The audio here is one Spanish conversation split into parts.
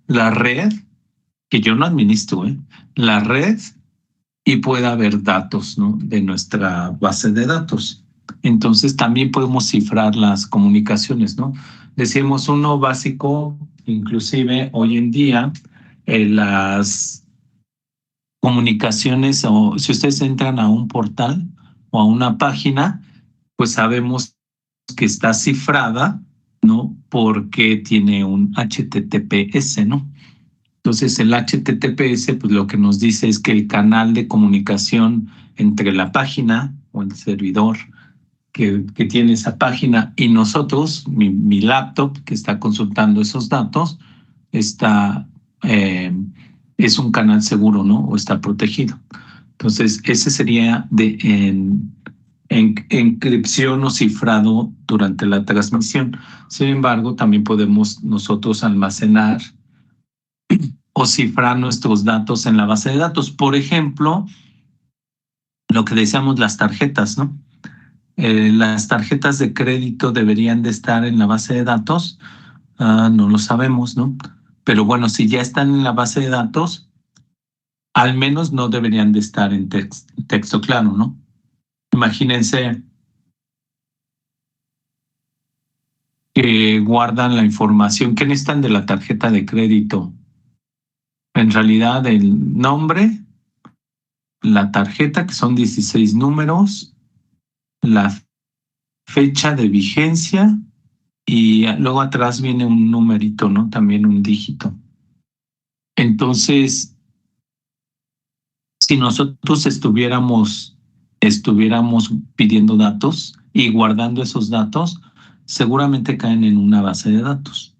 la red, que yo no administro, la red, y pueda haber datos, ¿no?, de nuestra base de datos. Entonces también podemos cifrar las comunicaciones, ¿no? Decimos uno básico, inclusive hoy en día, las comunicaciones, o si ustedes entran a un portal o a una página, pues sabemos que está cifrada, ¿no? Porque tiene un HTTPS, ¿no? Entonces el HTTPS, pues lo que nos dice es que el canal de comunicación entre la página o el servidor que tiene esa página y nosotros, mi laptop que está consultando esos datos, está, es un canal seguro, ¿no? O está protegido. Entonces, ese sería en encripción o cifrado durante la transmisión. Sin embargo, también podemos nosotros almacenar o cifrar nuestros datos en la base de datos. Por ejemplo, lo que decíamos, las tarjetas, ¿no? Las tarjetas de crédito deberían de estar en la base de datos. No lo sabemos, ¿no? Pero bueno, si ya están en la base de datos, al menos no deberían de estar en texto claro, ¿no? Imagínense que guardan la información que necesitan de la tarjeta de crédito. En realidad, el nombre, la tarjeta, que son 16 números, la fecha de vigencia y luego atrás viene un numerito, ¿no? También un dígito. Entonces, si nosotros estuviéramos pidiendo datos y guardando esos datos, seguramente caen en una base de datos.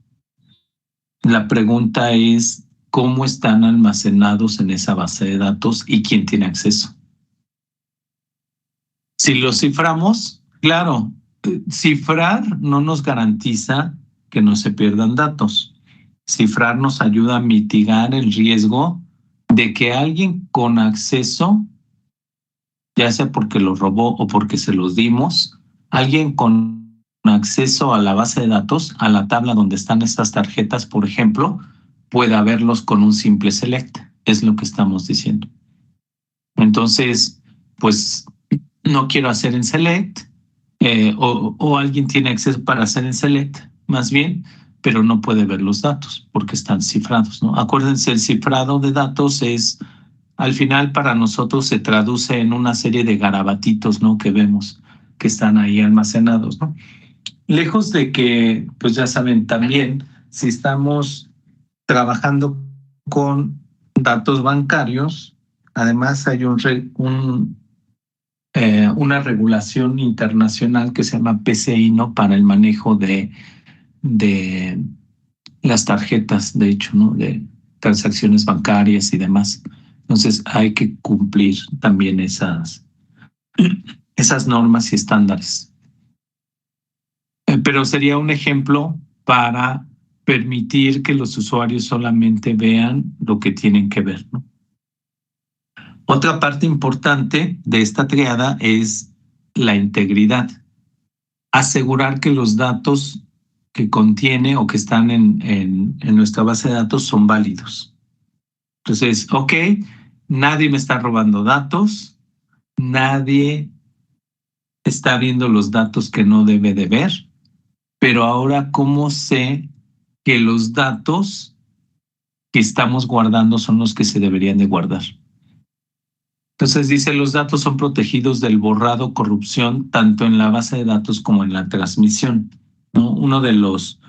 La pregunta es, ¿cómo están almacenados en esa base de datos y quién tiene acceso? Si los ciframos, claro, cifrar no nos garantiza que no se pierdan datos. Cifrar nos ayuda a mitigar el riesgo de que alguien con acceso, ya sea porque lo robó o porque se los dimos, alguien con acceso a la base de datos, a la tabla donde están estas tarjetas, por ejemplo, pueda verlos con un simple select. Es lo que estamos diciendo. Entonces, pues no quiero hacer en select, o alguien tiene acceso para hacer en select, más bien, pero no puede ver los datos porque están cifrados, ¿no? Acuérdense, el cifrado de datos es, al final para nosotros se traduce en una serie de garabatitos, ¿no?, que vemos que están ahí almacenados, ¿no? Lejos de que, pues ya saben, también si estamos trabajando con datos bancarios, además hay una regulación internacional que se llama PCI, ¿no?, para el manejo de las tarjetas, de hecho, ¿no?, de transacciones bancarias y demás. Entonces hay que cumplir también esas normas y estándares. Pero sería un ejemplo para permitir que los usuarios solamente vean lo que tienen que ver, ¿no? Otra parte importante de esta triada es la integridad. Asegurar que los datos que contiene o que están en nuestra base de datos son válidos. Entonces, ok, nadie me está robando datos, nadie está viendo los datos que no debe de ver, pero ahora, ¿cómo sé que los datos que estamos guardando son los que se deberían de guardar? Entonces dice, los datos son protegidos del borrado, corrupción, tanto en la base de datos como en la transmisión, ¿no? Uno de los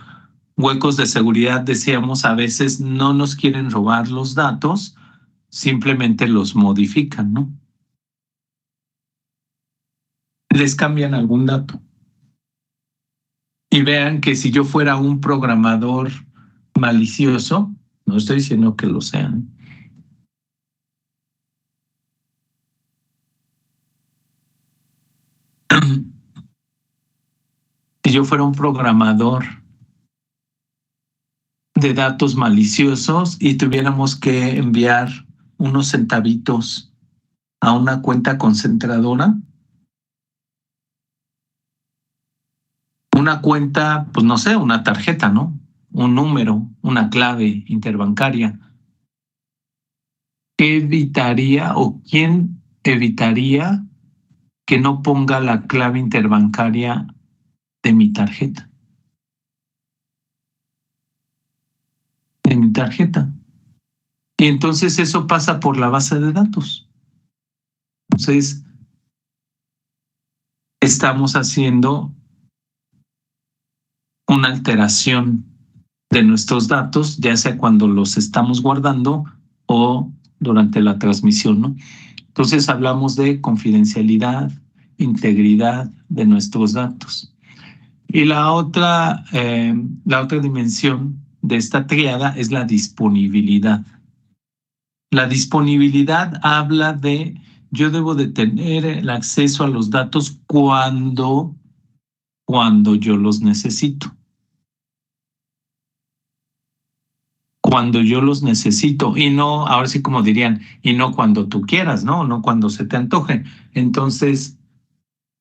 huecos de seguridad, decíamos, a veces no nos quieren robar los datos, simplemente los modifican, ¿no? Les cambian algún dato. Y vean que si yo fuera un programador malicioso, no estoy diciendo que lo sean, si yo fuera un programador de datos maliciosos y tuviéramos que enviar unos centavitos a una cuenta concentradora, una cuenta, pues no sé, una tarjeta, ¿no?, un número, una clave interbancaria. ¿Qué evitaría o quién evitaría que no ponga la clave interbancaria de mi tarjeta? De mi tarjeta. Y entonces eso pasa por la base de datos. Entonces, estamos haciendo una alteración de nuestros datos, ya sea cuando los estamos guardando o durante la transmisión, ¿no? Entonces hablamos de confidencialidad, integridad de nuestros datos. Y la otra dimensión de esta tríada es la disponibilidad. La disponibilidad habla de yo debo de tener el acceso a los datos cuando yo los necesito. Cuando yo los necesito y no, ahora sí como dirían, y no cuando tú quieras, ¿no? No cuando se te antoje. Entonces,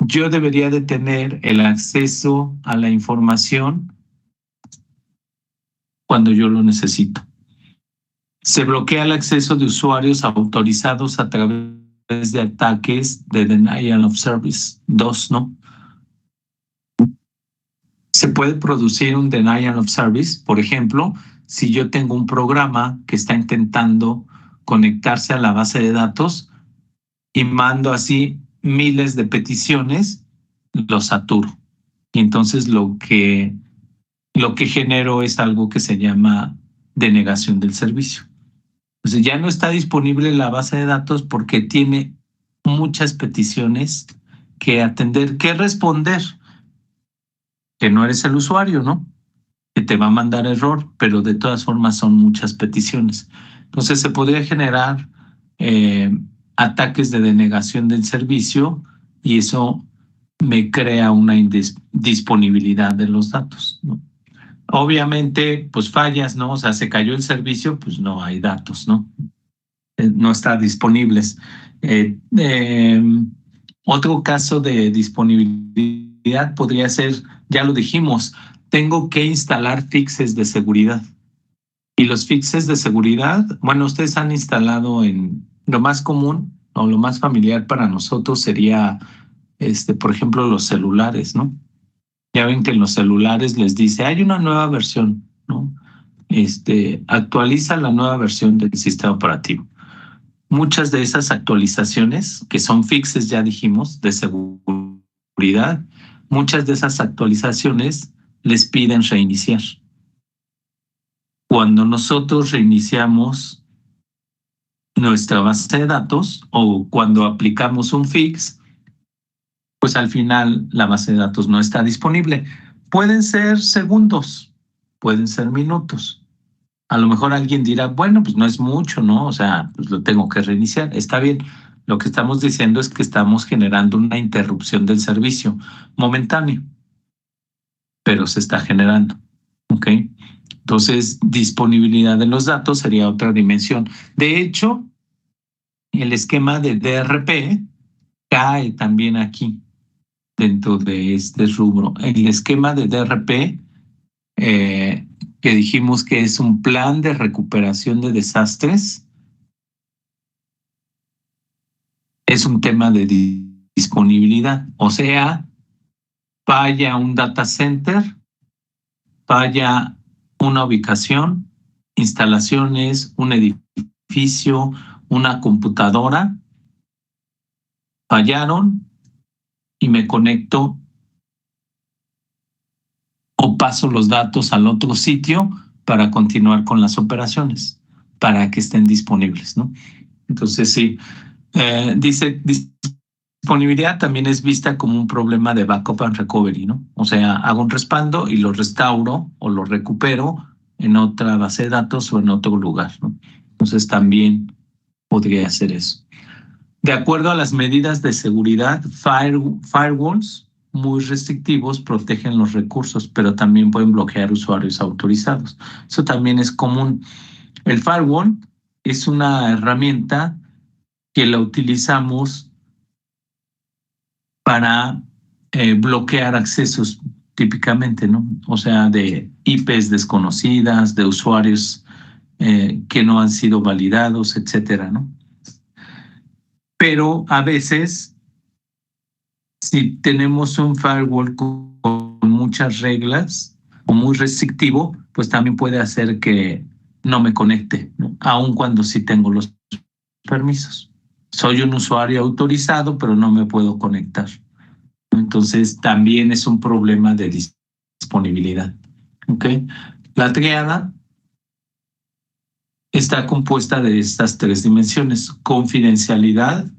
yo debería de tener el acceso a la información cuando yo lo necesito. Se bloquea el acceso de usuarios autorizados a través de ataques de Denial of Service 2, ¿no? Se puede producir un Denial of Service, por ejemplo, si yo tengo un programa que está intentando conectarse a la base de datos y mando así miles de peticiones, lo saturo. Y entonces lo que genero es algo que se llama denegación del servicio. Entonces ya no está disponible la base de datos porque tiene muchas peticiones que atender, que responder, que no eres el usuario, ¿no? Que te va a mandar error, pero de todas formas son muchas peticiones. Entonces se podría generar ataques de denegación del servicio y eso me crea una disponibilidad de los datos, ¿no? Obviamente, pues fallas, ¿no? O sea, se cayó el servicio, pues no hay datos, ¿no? No están disponibles. Otro caso de disponibilidad podría ser, ya lo dijimos, tengo que instalar fixes de seguridad. Y los fixes de seguridad, bueno, ustedes han instalado en lo más común o lo más familiar para nosotros sería, por ejemplo, los celulares, ¿no? Ya ven que en los celulares les dice, hay una nueva versión, ¿no? Actualiza la nueva versión del sistema operativo. Muchas de esas actualizaciones, que son fixes, ya dijimos, de seguridad, muchas de esas actualizaciones les piden reiniciar. Cuando nosotros reiniciamos nuestra base de datos o cuando aplicamos un fix, pues al final la base de datos no está disponible. Pueden ser segundos, pueden ser minutos. A lo mejor alguien dirá, bueno, pues no es mucho, ¿no? O sea, pues lo tengo que reiniciar. Está bien. Lo que estamos diciendo es que estamos generando una interrupción del servicio momentáneo, pero se está generando, ¿ok? Entonces, disponibilidad de los datos sería otra dimensión. De hecho, el esquema de DRP cae también aquí, dentro de este rubro. El esquema de DRP, que dijimos que es un plan de recuperación de desastres, es un tema de disponibilidad. O sea, falla un data center, falla una ubicación, instalaciones, un edificio, una computadora, fallaron y me conecto o paso los datos al otro sitio para continuar con las operaciones, para que estén disponibles, ¿no? Entonces, sí, dice disponibilidad también es vista como un problema de backup and recovery, ¿no? O sea, hago un respaldo y lo restauro o lo recupero en otra base de datos o en otro lugar, ¿no? Entonces, también podría hacer eso. De acuerdo a las medidas de seguridad, firewalls muy restrictivos protegen los recursos, pero también pueden bloquear usuarios autorizados. Eso también es común. El firewall es una herramienta que la utilizamos para bloquear accesos típicamente, ¿no? O sea, de IPs desconocidas, de usuarios que no han sido validados, etcétera, ¿no? Pero a veces, si tenemos un firewall con muchas reglas o muy restrictivo, pues también puede hacer que no me conecte, ¿no? Aun cuando sí tengo los permisos. Soy un usuario autorizado, pero no me puedo conectar. Entonces, también es un problema de disponibilidad. ¿Okay? La triada está compuesta de estas tres dimensiones: confidencialidad,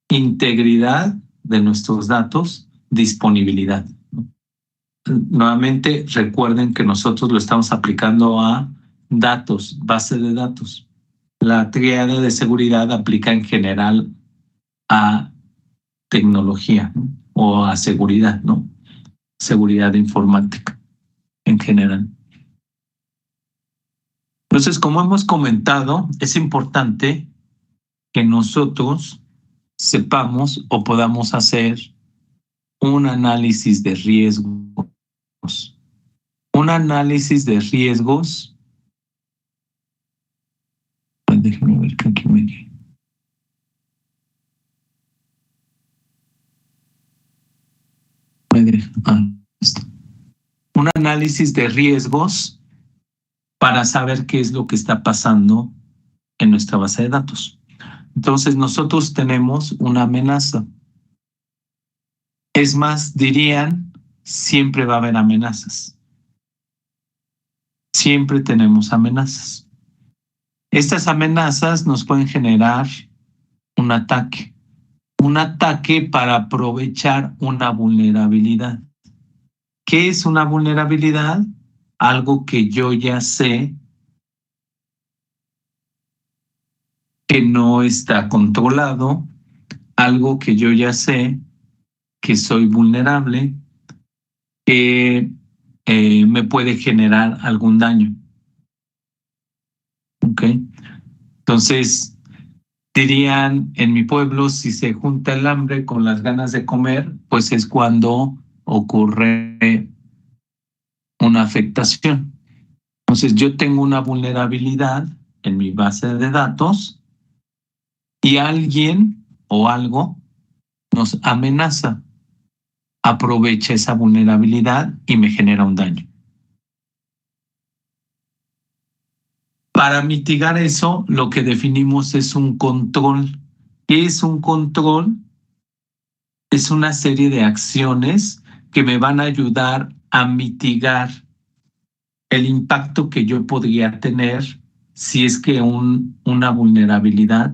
integridad de nuestros datos, disponibilidad. Nuevamente, recuerden que nosotros lo estamos aplicando a datos, base de datos. La triada de seguridad aplica en general a tecnología, ¿no? O a seguridad, ¿no? Seguridad informática en general. Entonces, como hemos comentado, es importante que nosotros sepamos o podamos hacer un análisis de riesgos. Un análisis de riesgos. Déjenme ver que aquí me quedé. Un análisis de riesgos para saber qué es lo que está pasando en nuestra base de datos. Entonces, nosotros tenemos una amenaza. Es más, dirían, siempre va a haber amenazas. Siempre tenemos amenazas. Estas amenazas nos pueden generar un ataque para aprovechar una vulnerabilidad. ¿Qué es una vulnerabilidad? Algo que yo ya sé que no está controlado, algo que yo ya sé que soy vulnerable, que me puede generar algún daño. ¿Ok? Entonces, dirían en mi pueblo, si se junta el hambre con las ganas de comer, pues es cuando ocurre una afectación. Entonces, yo tengo una vulnerabilidad en mi base de datos y alguien o algo nos amenaza, aprovecha esa vulnerabilidad y me genera un daño. Para mitigar eso, lo que definimos es un control. ¿Qué es un control? Es una serie de acciones que me van a ayudar a mitigar el impacto que yo podría tener si es que una vulnerabilidad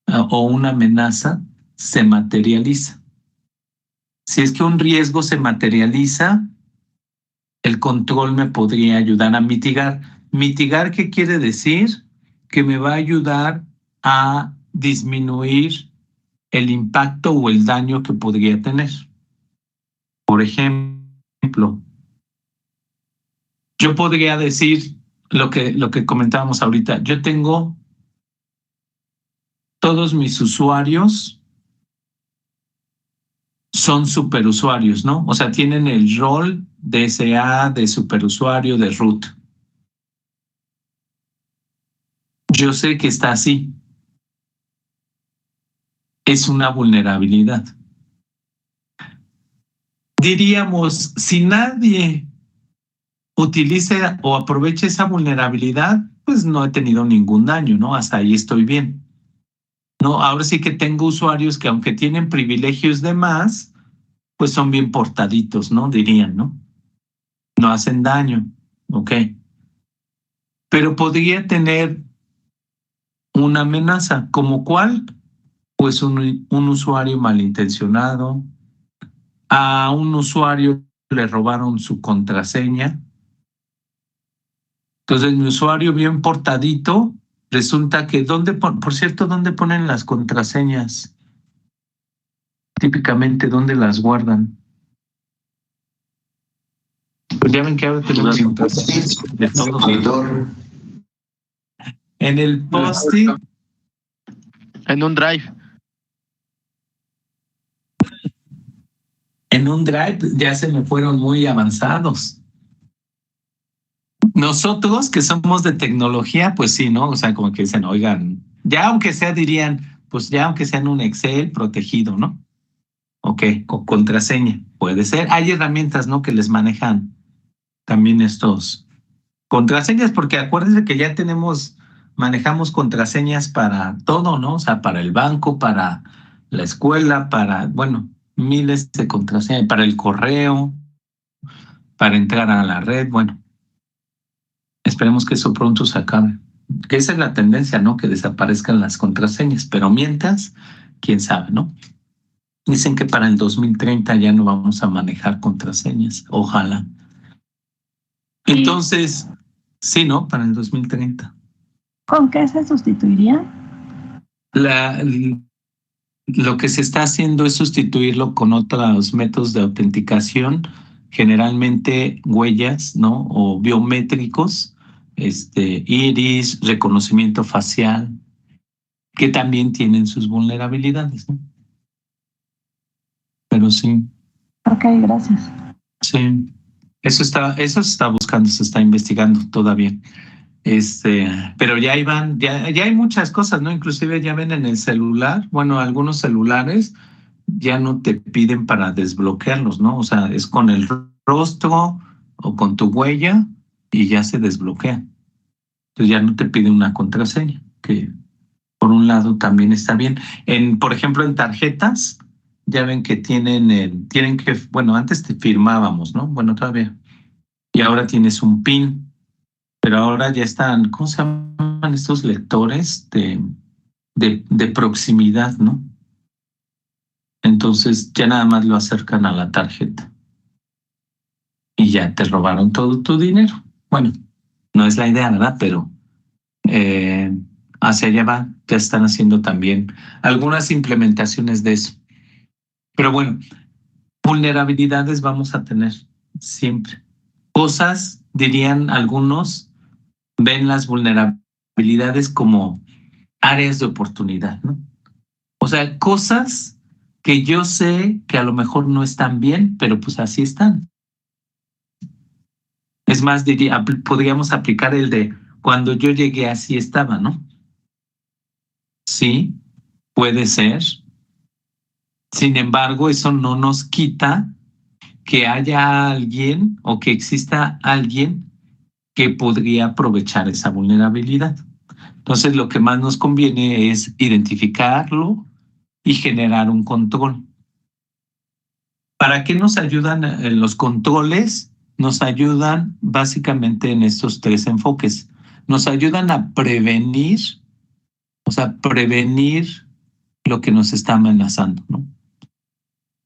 o una amenaza se materializa. Si es que un riesgo se materializa, el control me podría ayudar a mitigar. ¿Mitigar qué quiere decir? Que me va a ayudar a disminuir el impacto o el daño que podría tener. Por ejemplo, yo podría decir lo que comentábamos ahorita. Yo tengo todos mis usuarios son superusuarios, ¿no? O sea, tienen el rol de SA, de superusuario, de root. Yo sé que está así. Es una vulnerabilidad. Diríamos, si nadie utilice o aproveche esa vulnerabilidad, pues no he tenido ningún daño, ¿no? Hasta ahí estoy bien. No, ahora sí que tengo usuarios que aunque tienen privilegios de más, pues son bien portaditos, ¿no? Dirían, ¿no? No hacen daño, ¿ok? Pero podría tener una amenaza, ¿como cuál? Pues un usuario malintencionado, a un usuario le robaron su contraseña. Entonces, mi usuario bien portadito, resulta que, por cierto, ¿dónde ponen las contraseñas? Típicamente, ¿dónde las guardan? Pues ya ven que ahora tenemos contraseñas de todo. En el post-it. En un drive. En un drive ya se me fueron muy avanzados. Nosotros que somos de tecnología, pues sí, ¿no? O sea, como que dicen, oigan, ya aunque sea, dirían, pues ya aunque sea en un Excel protegido, ¿no? Ok, con contraseña, puede ser. Hay herramientas, ¿no? Que les manejan también estos contraseñas, porque acuérdense que ya manejamos contraseñas para todo, ¿no? O sea, para el banco, para la escuela, para, bueno, miles de contraseñas, para el correo, para entrar a la red, bueno. Esperemos que eso pronto se acabe. Que esa es la tendencia, ¿no? Que desaparezcan las contraseñas, pero mientras, quién sabe, ¿no? Dicen que para el 2030 ya no vamos a manejar contraseñas, ojalá. Entonces, sí, ¿no? Para el 2030. ¿Con qué se sustituiría? Lo que se está haciendo es sustituirlo con otros métodos de autenticación, generalmente huellas, ¿no? O biométricos, iris, reconocimiento facial, que también tienen sus vulnerabilidades, ¿no? Pero sí. Ok, gracias. Sí. Eso se está buscando, se está investigando todavía. Pero ya iban, ya hay muchas cosas, ¿no? Inclusive ya ven en el celular, bueno, algunos celulares ya no te piden para desbloquearlos, ¿no? O sea, es con el rostro o con tu huella y ya se desbloquea. Entonces ya no te pide una contraseña, que por un lado también está bien. Por ejemplo, en tarjetas, ya ven que tienen que, bueno, antes te firmábamos, ¿no? Bueno, todavía. Y ahora tienes un PIN, pero ahora ya están, ¿cómo se llaman estos lectores de proximidad, ¿no? Entonces ya nada más lo acercan a la tarjeta y ya te robaron todo tu dinero. Bueno, no es la idea, ¿verdad? Pero hacia allá va, ya están haciendo también algunas implementaciones de eso. Pero bueno, vulnerabilidades vamos a tener siempre. Cosas, dirían algunos, ven las vulnerabilidades como áreas de oportunidad, ¿no? O sea, cosas que yo sé que a lo mejor no están bien, pero pues así están. Es más, podríamos aplicar el de cuando yo llegué así estaba, ¿no? Sí, puede ser. Sin embargo, eso no nos quita que haya alguien o que exista alguien que podría aprovechar esa vulnerabilidad. Entonces, lo que más nos conviene es identificarlo y generar un control. ¿Para qué nos ayudan los controles? Nos ayudan básicamente en estos tres enfoques. Nos ayudan a prevenir, o sea, prevenir lo que nos está amenazando, ¿no?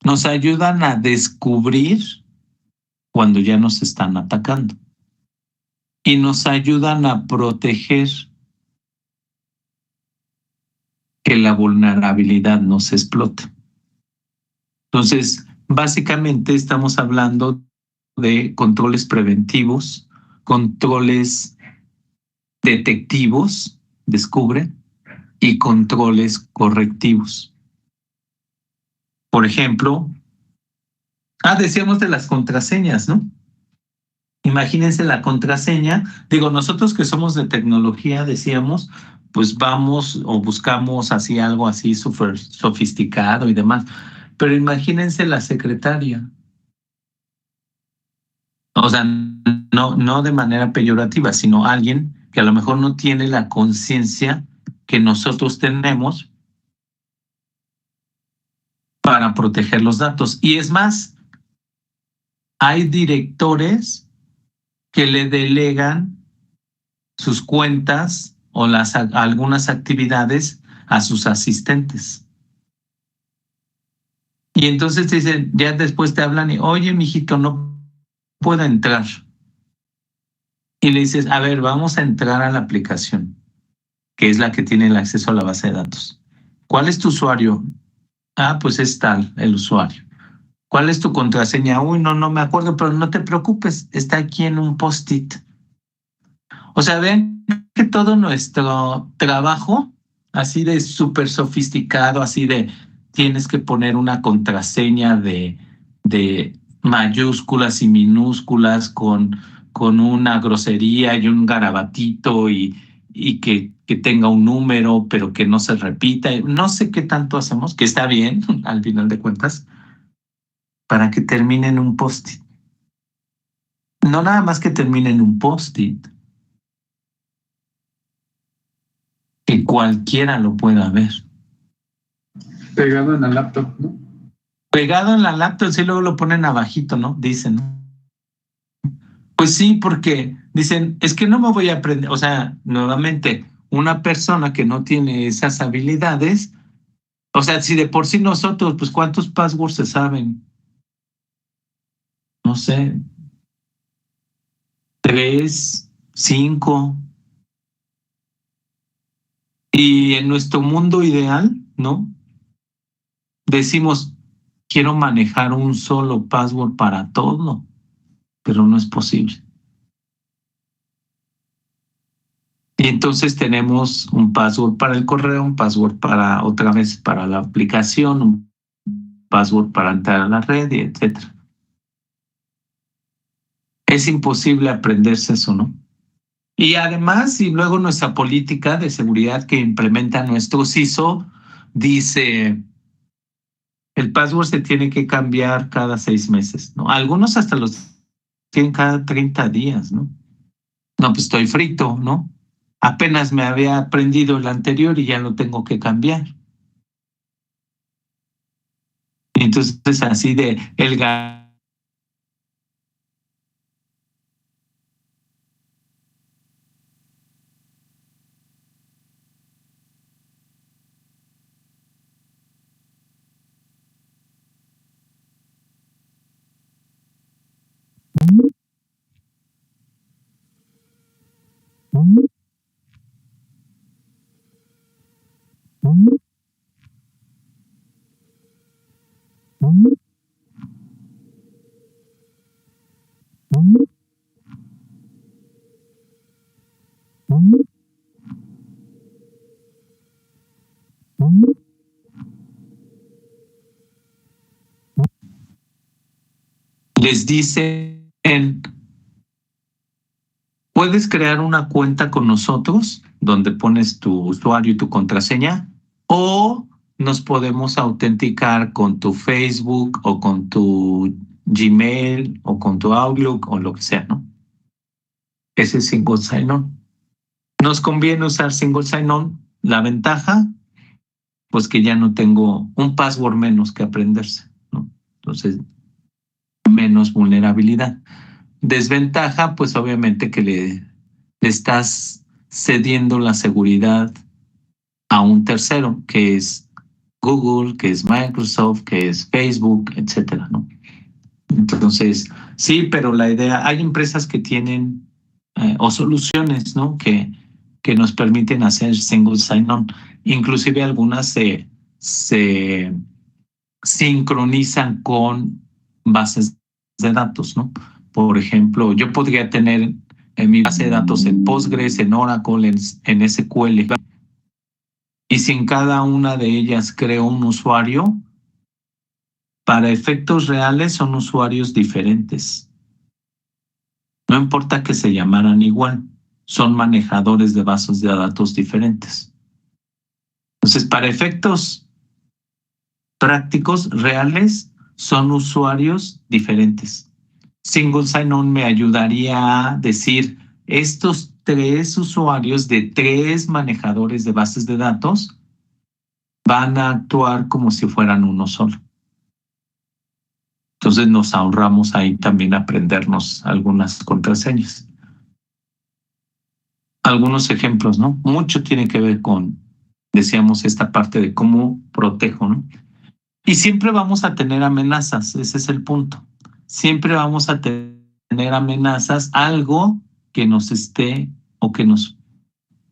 Nos ayudan a descubrir cuando ya nos están atacando. Y nos ayudan a proteger que la vulnerabilidad no se explote. Entonces, básicamente estamos hablando de controles preventivos, controles detectivos, descubre, y controles correctivos. Por ejemplo, decíamos de las contraseñas, ¿no? Imagínense la contraseña. Digo, nosotros que somos de tecnología, decíamos, pues vamos o buscamos así algo así súper sofisticado y demás. Pero imagínense la secretaria. O sea, no de manera peyorativa, sino alguien que a lo mejor no tiene la conciencia que nosotros tenemos para proteger los datos. Y es más, hay directores que le delegan sus cuentas o algunas actividades a sus asistentes. Y entonces dicen, ya después te hablan y, oye, mijito, no puedo entrar. Y le dices, a ver, vamos a entrar a la aplicación, que es la que tiene el acceso a la base de datos. ¿Cuál es tu usuario? Pues es tal, el usuario. ¿Cuál es tu contraseña? Uy, no me acuerdo, pero no te preocupes, está aquí en un post-it. O sea, ven que todo nuestro trabajo, así de súper sofisticado, así de tienes que poner una contraseña de mayúsculas y minúsculas con con una grosería y un garabatito y que tenga un número, pero que no se repita. No sé qué tanto hacemos, que está bien al final de cuentas, para que termine en un post-it. No nada más que termine en un post-it, que cualquiera lo pueda ver. Pegado en la laptop, ¿no? Pegado en la laptop, sí, luego lo ponen abajito, ¿no? Dicen, ¿no? Pues sí, porque dicen, es que no me voy a aprender, o sea, nuevamente, una persona que no tiene esas habilidades, o sea, si de por sí nosotros, pues ¿cuántos passwords se saben? No sé, 3, 5. Y en nuestro mundo ideal, ¿no? Decimos, quiero manejar un solo password para todo, pero no es posible. Y entonces tenemos un password para el correo, un password para otra vez para la aplicación, un password para entrar a la red, y etcétera. Es imposible aprenderse eso, ¿no? Y además, y luego nuestra política de seguridad que implementa nuestro CISO dice, el password se tiene que cambiar cada 6 meses, ¿no? Algunos hasta los tienen cada 30 días, ¿no? No, pues estoy frito, ¿no? Apenas me había aprendido el anterior y ya lo tengo que cambiar. Y entonces así de el les dicen, puedes crear una cuenta con nosotros donde pones tu usuario y tu contraseña, o nos podemos autenticar con tu Facebook o con tu Gmail o con tu Outlook o lo que sea, ¿no? Ese es single sign-on. Nos conviene usar single sign-on. La ventaja, pues que ya no tengo un password menos que aprenderse, ¿no? Entonces, menos vulnerabilidad. Desventaja, pues obviamente que le estás cediendo la seguridad a un tercero, que es Google, que es Microsoft, que es Facebook, etcétera, ¿no? Entonces, sí, pero la idea, hay empresas que tienen o soluciones, ¿no? Que nos permiten hacer single sign-on. Inclusive algunas se sincronizan con bases de datos, ¿no? Por ejemplo, yo podría tener en mi base de datos en Postgres, en Oracle, en SQL, y si en cada una de ellas creo un usuario, para efectos reales son usuarios diferentes. No importa que se llamaran igual, son manejadores de bases de datos diferentes. Entonces, para efectos prácticos reales, son usuarios diferentes. Single sign-on me ayudaría a decir, estos 3 usuarios de 3 manejadores de bases de datos van a actuar como si fueran uno solo. Entonces nos ahorramos ahí también aprendernos algunas contraseñas. Algunos ejemplos, ¿no? Mucho tiene que ver con, decíamos, esta parte de cómo protejo, ¿no? Y siempre vamos a tener amenazas, ese es el punto. Siempre vamos a tener amenazas, algo que nos esté o que nos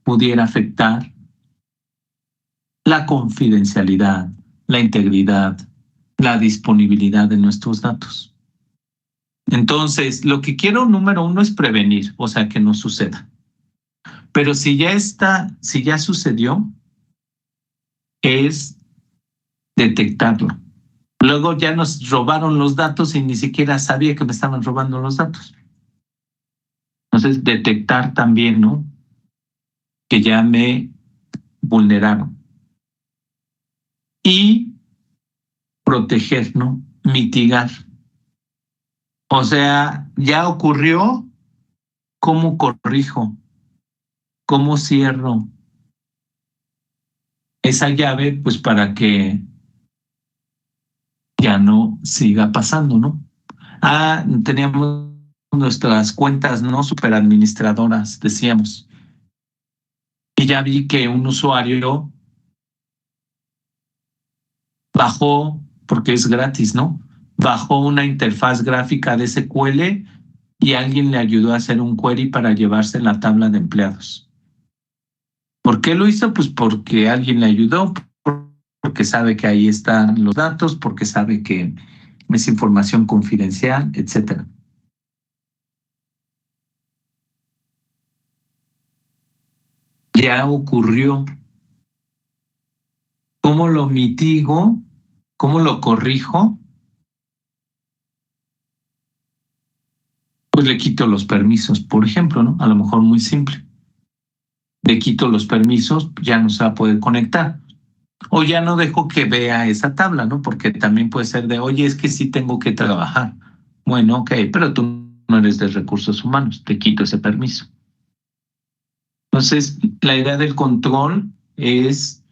pudiera afectar la confidencialidad, la integridad, la disponibilidad de nuestros datos. Entonces, lo que quiero, número 1, es prevenir, o sea, que no suceda. Pero si ya sucedió, es detectarlo. Luego ya nos robaron los datos y ni siquiera sabía que me estaban robando los datos. Entonces, detectar también, ¿no? Que ya me vulneraron. Y proteger, ¿no? Mitigar. O sea, ya ocurrió, ¿cómo corrijo? ¿Cómo cierro esa llave? Pues para que ya no siga pasando, ¿no? Teníamos nuestras cuentas no superadministradoras, decíamos. Y ya vi que un usuario bajó, porque es gratis, ¿no? Bajó una interfaz gráfica de SQL y alguien le ayudó a hacer un query para llevarse la tabla de empleados. ¿Por qué lo hizo? Pues porque alguien le ayudó, porque sabe que ahí están los datos, porque sabe que es información confidencial, etcétera. Ya ocurrió. ¿Cómo lo mitigo? ¿Cómo lo corrijo? Pues le quito los permisos, por ejemplo, ¿no? A lo mejor muy simple. Le quito los permisos, ya no se va a poder conectar. O ya no dejo que vea esa tabla, ¿no? Porque también puede ser de, oye, es que sí tengo que trabajar. Bueno, ok, pero tú no eres de recursos humanos, te quito ese permiso. Entonces, la idea del control es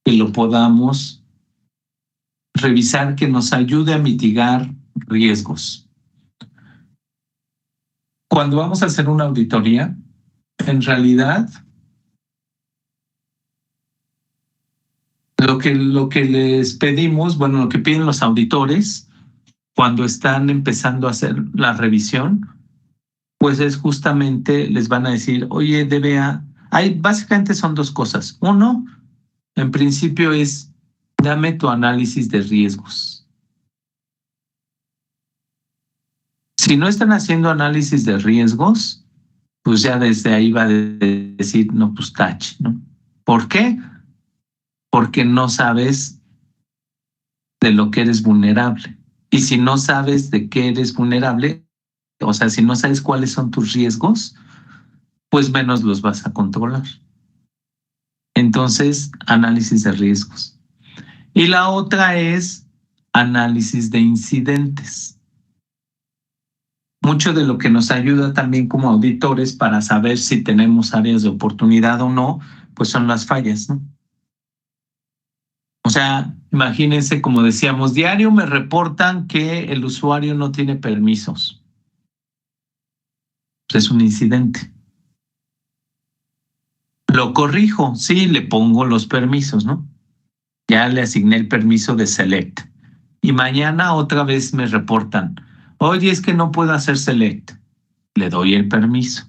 que lo podamos revisar, que nos ayude a mitigar riesgos. Cuando vamos a hacer una auditoría, en realidad, lo que les pedimos, bueno, lo que piden los auditores cuando están empezando a hacer la revisión, pues es justamente, les van a decir, oye, básicamente son dos cosas. Uno, en principio es, dame tu análisis de riesgos. Si no están haciendo análisis de riesgos, pues ya desde ahí va a decir, no, pues touch, ¿no? ¿Por qué? Porque no sabes de lo que eres vulnerable. Y si no sabes de qué eres vulnerable, o sea, si no sabes cuáles son tus riesgos, pues menos los vas a controlar. Entonces, análisis de riesgos. Y la otra es análisis de incidentes. Mucho de lo que nos ayuda también como auditores para saber si tenemos áreas de oportunidad o no, pues son las fallas, ¿no? O sea, imagínense, como decíamos, diario me reportan que el usuario no tiene permisos. Pues es un incidente. Lo corrijo, sí, le pongo los permisos, ¿no? Ya le asigné el permiso de select. Y mañana otra vez me reportan, oye, es que no puedo hacer select. Le doy el permiso.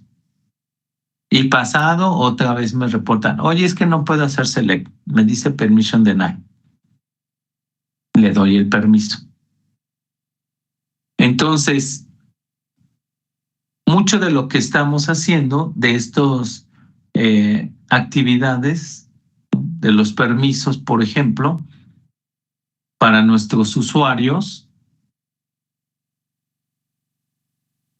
Y pasado otra vez me reportan, oye, es que no puedo hacer select. Me dice permission denied. Le doy el permiso. Entonces, mucho de lo que estamos haciendo de estos actividades, de los permisos, por ejemplo, para nuestros usuarios,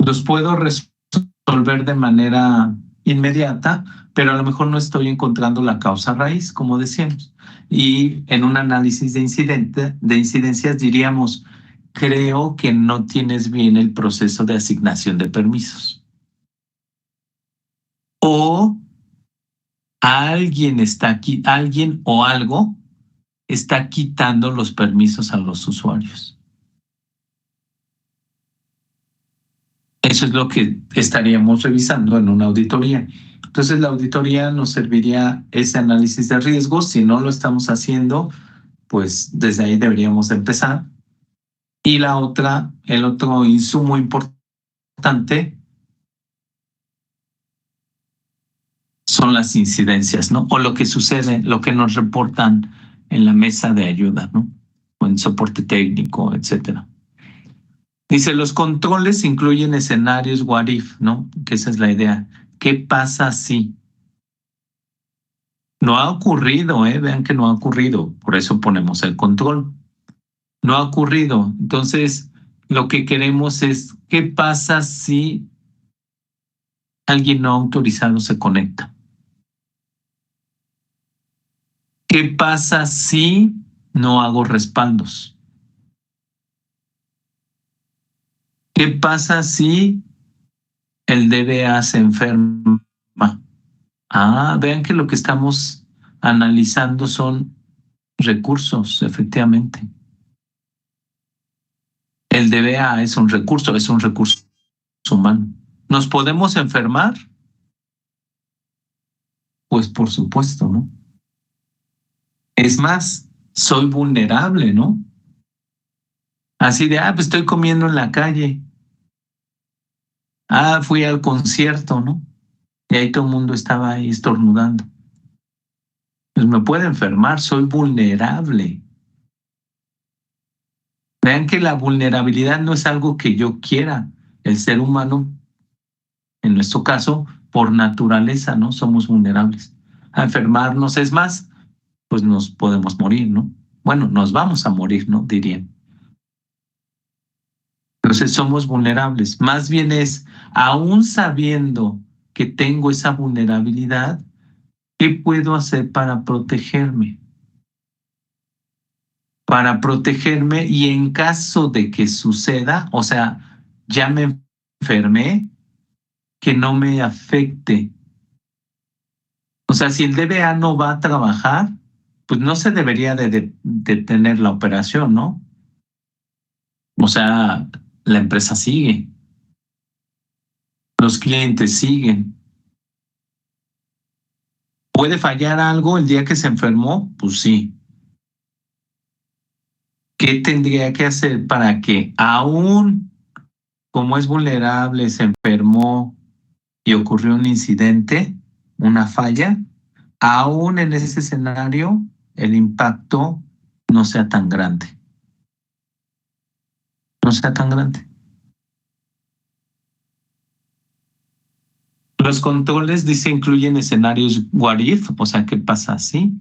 los puedo resolver de manera inmediata, pero a lo mejor no estoy encontrando la causa raíz, como decíamos. Y en un análisis de incidencias diríamos, creo que no tienes bien el proceso de asignación de permisos. O alguien está aquí, alguien o algo está quitando los permisos a los usuarios. Eso es lo que estaríamos revisando en una auditoría. Entonces, la auditoría nos serviría ese análisis de riesgos. Si no lo estamos haciendo, pues desde ahí deberíamos empezar. Y el otro insumo importante son las incidencias, ¿no? O lo que sucede, lo que nos reportan en la mesa de ayuda, ¿no? O en soporte técnico, etcétera. Dice, los controles incluyen escenarios what if, ¿no? Que esa es la idea. ¿Qué pasa si? No ha ocurrido, vean que no ha ocurrido, por eso ponemos el control. No ha ocurrido, entonces lo que queremos es, ¿qué pasa si alguien no autorizado se conecta. ¿Qué pasa si no hago respaldos? ¿Qué pasa si el DBA se enferma? Vean que lo que estamos analizando son recursos, efectivamente. El DBA es un recurso humano. ¿Nos podemos enfermar? Pues por supuesto, ¿no? Es más, soy vulnerable, ¿no? Así de, pues estoy comiendo en la calle. Fui al concierto, ¿no? Y ahí todo el mundo estaba ahí estornudando. Pues me puede enfermar, soy vulnerable. Vean que la vulnerabilidad no es algo que yo quiera. El ser humano, en nuestro caso, por naturaleza, ¿no? Somos vulnerables a enfermarnos. Es más, pues nos podemos morir, ¿no? Bueno, nos vamos a morir, ¿no? Dirían. Entonces somos vulnerables. Más bien es, aún sabiendo que tengo esa vulnerabilidad, ¿qué puedo hacer para protegerme? Para protegerme y en caso de que suceda, o sea, ya me enfermé, que no me afecte. O sea, si el DBA no va a trabajar, pues no se debería de detener la operación, ¿no? O sea, la empresa sigue, los clientes siguen. ¿Puede fallar algo el día que se enfermó? Pues sí. ¿Qué tendría que hacer para que aún como es vulnerable, se enfermó y ocurrió un incidente, una falla, aún en ese escenario el impacto no sea tan grande? No sea tan grande. Los controles, dice, incluyen escenarios what if, o sea, ¿qué pasa así?